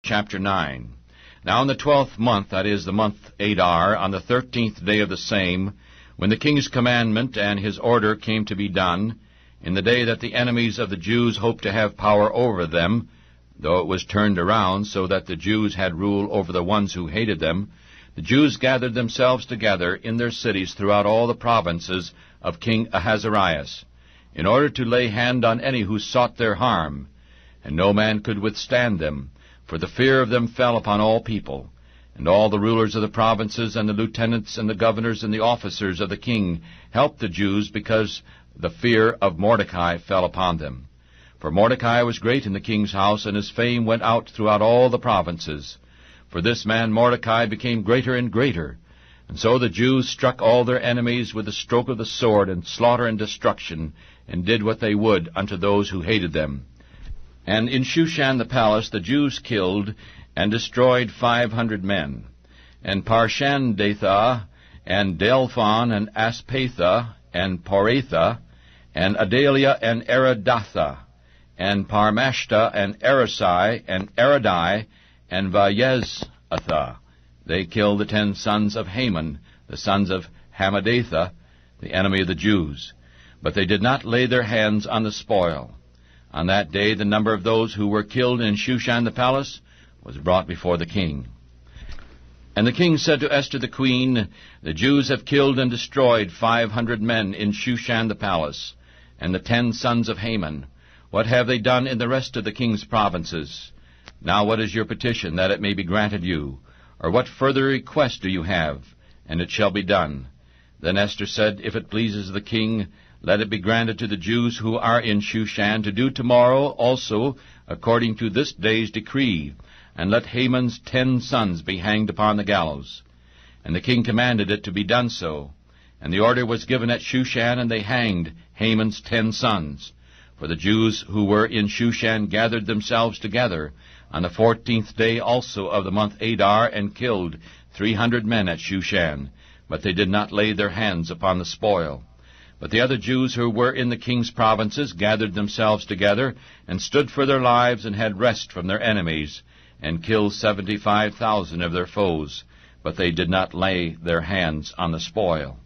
Chapter 9. Now in the 12th month, that is the month Adar, on the 13th day of the same, when the king's commandment and his order came to be done, in the day that the enemies of the Jews hoped to have power over them, though it was turned around so that the Jews had rule over the ones who hated them, the Jews gathered themselves together in their cities throughout all the provinces of King Ahasuerus, in order to lay hand on any who sought their harm, and no man could withstand them, for the fear of them fell upon all people. And all the rulers of the provinces, and the lieutenants, and the governors, and the officers of the king helped the Jews, because the fear of Mordecai fell upon them. For Mordecai was great in the king's house, and his fame went out throughout all the provinces. For this man Mordecai became greater and greater. And so the Jews struck all their enemies with the stroke of the sword, and slaughter and destruction, and did what they would unto those who hated them. And in Shushan the palace the Jews killed and destroyed 500 men. And Parshandatha, and Delphon, and Aspatha, and Poratha, and Adalia, and Aridatha, and Parmashta, and Arasai, and Aradai, and Vayezatha. They killed the 10 sons of Haman, the sons of Hammedatha, the enemy of the Jews. But they did not lay their hands on the spoil. On that day the number of those who were killed in Shushan the palace was brought before the king. And the king said to Esther the queen, The Jews have killed and destroyed 500 men in Shushan the palace, and the 10 sons of Haman. What have they done in the rest of the king's provinces? Now what is your petition, that it may be granted you? Or what further request do you have? And it shall be done. Then Esther said, If it pleases the king, let it be granted to the Jews who are in Shushan to do tomorrow also according to this day's decree, and let Haman's 10 sons be hanged upon the gallows. And the king commanded it to be done so. And the order was given at Shushan, and they hanged Haman's 10 sons. For the Jews who were in Shushan gathered themselves together on the 14th day also of the month Adar, and killed 300 men at Shushan, but they did not lay their hands upon the spoil. But the other Jews who were in the king's provinces gathered themselves together, and stood for their lives, and had rest from their enemies, and killed 75,000 of their foes, but they did not lay their hands on the spoil.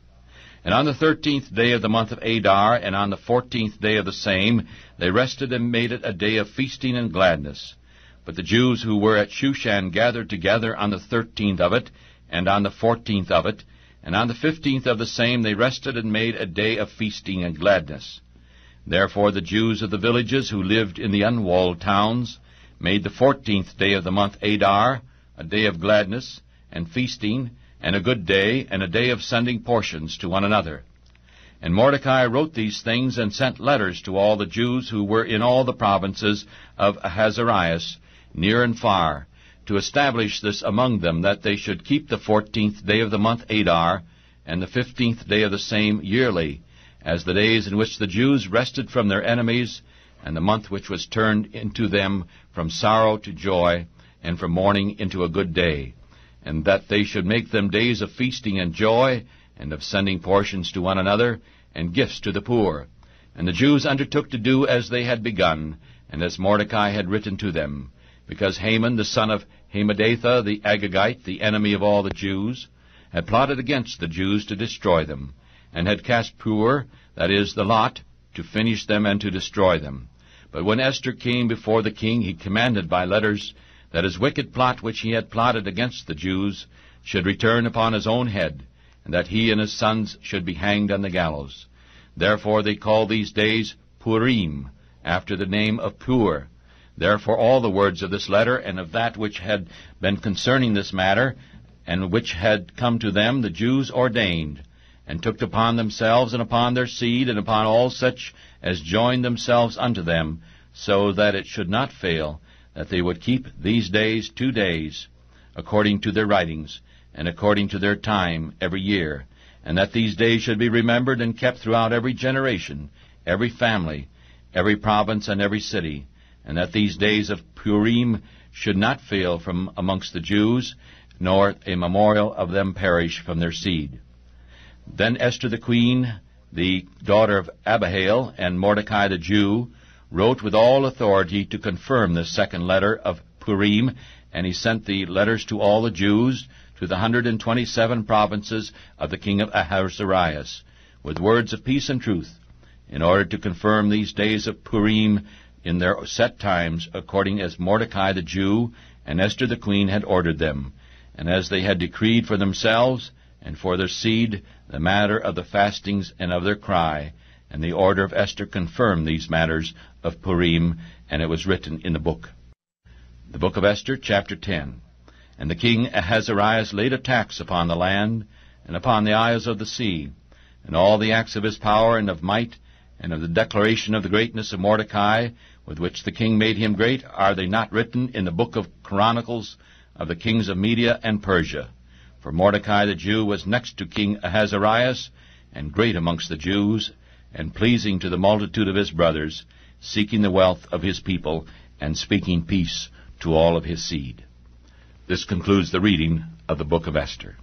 And on the 13th day of the month of Adar, and on the 14th day of the same, they rested and made it a day of feasting and gladness. But the Jews who were at Shushan gathered together on the 13th of it, and on the 14th of it, and on the 15th of the same they rested and made a day of feasting and gladness. Therefore the Jews of the villages who lived in the unwalled towns made the 14th day of the month Adar a day of gladness and feasting, and a good day, and a day of sending portions to one another. And Mordecai wrote these things, and sent letters to all the Jews who were in all the provinces of Ahasuerus, near and far, to establish this among them, that they should keep the 14th day of the month Adar, and the 15th day of the same yearly, as the days in which the Jews rested from their enemies, and the month which was turned into them from sorrow to joy, and from mourning into a good day, and that they should make them days of feasting and joy, and of sending portions to one another, and gifts to the poor. And the Jews undertook to do as they had begun, and as Mordecai had written to them, because Haman the son of Hammedatha the Agagite, the enemy of all the Jews, had plotted against the Jews to destroy them, and had cast Pur, that is, the lot, to finish them and to destroy them. But when Esther came before the king, he commanded by letters that his wicked plot which he had plotted against the Jews should return upon his own head, and that he and his sons should be hanged on the gallows. Therefore they call these days Purim, after the name of Pur. Therefore all the words of this letter, and of that which had been concerning this matter, and which had come to them, the Jews ordained, and took upon themselves, and upon their seed, and upon all such as joined themselves unto them, so that it should not fail, that they would keep these days 2 days, according to their writings, and according to their time every year, and that these days should be remembered and kept throughout every generation, every family, every province, and every city, and that these days of Purim should not fail from amongst the Jews, nor a memorial of them perish from their seed. Then Esther the queen, the daughter of Abihail, and Mordecai the Jew, wrote with all authority to confirm this second letter of Purim, and he sent the letters to all the Jews, to the 127 provinces of the king of Ahasuerus, with words of peace and truth, in order to confirm these days of Purim in their set times, according as Mordecai the Jew and Esther the queen had ordered them, and as they had decreed for themselves and for their seed the matter of the fastings and of their cry. And the order of Esther confirmed these matters of Purim, and it was written in the book. The book of Esther, chapter 10. And the king Ahasuerus laid a tax upon the land, and upon the isles of the sea, and all the acts of his power and of might, and of the declaration of the greatness of Mordecai, with which the king made him great, are they not written in the book of Chronicles of the kings of Media and Persia? For Mordecai the Jew was next to King Ahasuerus, and great amongst the Jews, and pleasing to the multitude of his brothers, seeking the wealth of his people, and speaking peace to all of his seed. This concludes the reading of the book of Esther.